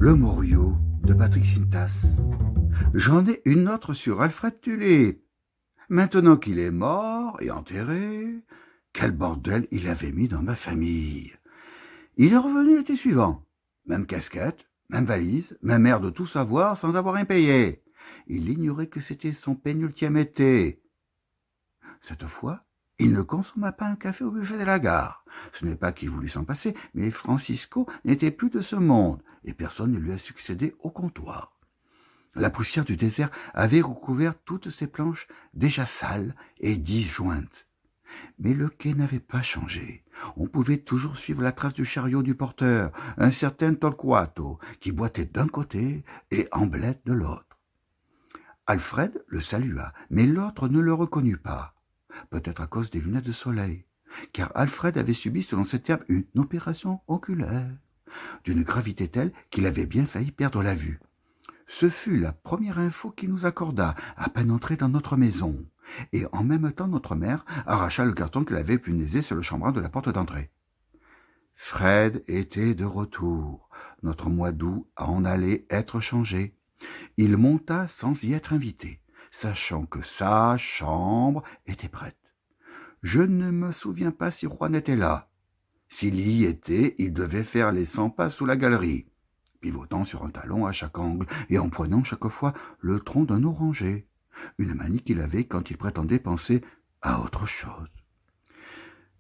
Le Moriot de Patrick Sintas. J'en ai une autre sur Alfred Tulip. Maintenant qu'il est mort et enterré, quel bordel il avait mis dans ma famille. Il est revenu l'été suivant. Même casquette, même valise, même air de tout savoir sans avoir rien payé. Il ignorait que c'était son pénultième été. Cette fois, il ne consomma pas un café au buffet de la gare. Ce n'est pas qu'il voulut s'en passer, mais Francisco n'était plus de ce monde, et personne ne lui a succédé au comptoir. La poussière du désert avait recouvert toutes ces planches déjà sales et disjointes. Mais le quai n'avait pas changé. On pouvait toujours suivre la trace du chariot du porteur, un certain Torquato, qui boitait d'un côté et Amblette de l'autre. Alfred le salua, mais l'autre ne le reconnut pas. Peut-être à cause des lunettes de soleil, car Alfred avait subi, selon ses termes, une opération oculaire, d'une gravité telle qu'il avait bien failli perdre la vue. Ce fut la première info qu'il nous accorda, à peine entré dans notre maison, et en même temps notre mère arracha le carton qu'elle avait punaisé sur le chambranle de la porte d'entrée. Fred était de retour, notre mois d'août en allait être changé. Il monta sans y être invité, sachant que sa chambre était prête. Je ne me souviens pas si Juan était là. S'il y était, il devait faire les 100 pas sous la galerie, pivotant sur un talon à chaque angle et empoignant chaque fois le tronc d'un oranger, une manie qu'il avait quand il prétendait penser à autre chose.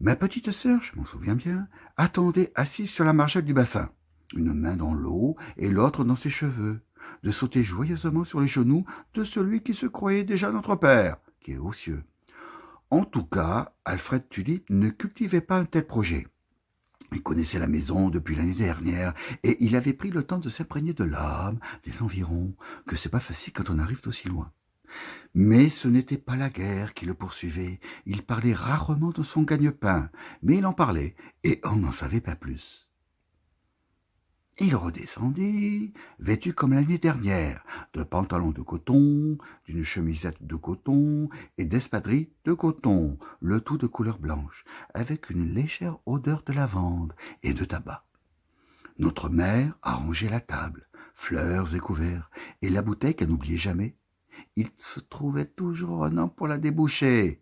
Ma petite sœur, je m'en souviens bien, attendait assise sur la margelle du bassin, une main dans l'eau et l'autre dans ses cheveux, de sauter joyeusement sur les genoux de celui qui se croyait déjà notre père, qui est aux cieux. En tout cas, Alfred Tulip ne cultivait pas un tel projet. Il connaissait la maison depuis l'année dernière, et il avait pris le temps de s'imprégner de l'âme, des environs, que c'est pas facile quand on arrive d'aussi loin. Mais ce n'était pas la guerre qui le poursuivait. Il parlait rarement de son gagne-pain, mais il en parlait, et on n'en savait pas plus. Il redescendit, vêtu comme l'année dernière, de pantalons de coton, d'une chemisette de coton et d'espadrilles de coton, le tout de couleur blanche, avec une légère odeur de lavande et de tabac. Notre mère arrangeait la table, fleurs et couverts, et la bouteille qu'elle n'oubliait jamais. Il se trouvait toujours un homme pour la déboucher.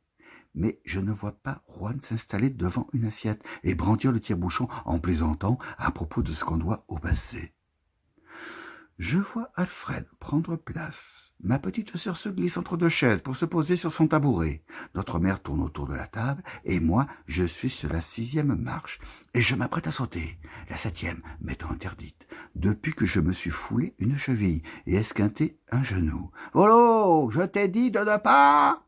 Mais je ne vois pas Juan s'installer devant une assiette et brandir le tire-bouchon en plaisantant à propos de ce qu'on doit au passé. Je vois Alfred prendre place. Ma petite sœur se glisse entre deux chaises pour se poser sur son tabouret. Notre mère tourne autour de la table et moi, je suis sur la 6e marche et je m'apprête à sauter, la 7e m'étant interdite, depuis que je me suis foulé une cheville et esquinté un genou. « Volo, je t'ai dit de ne pas !»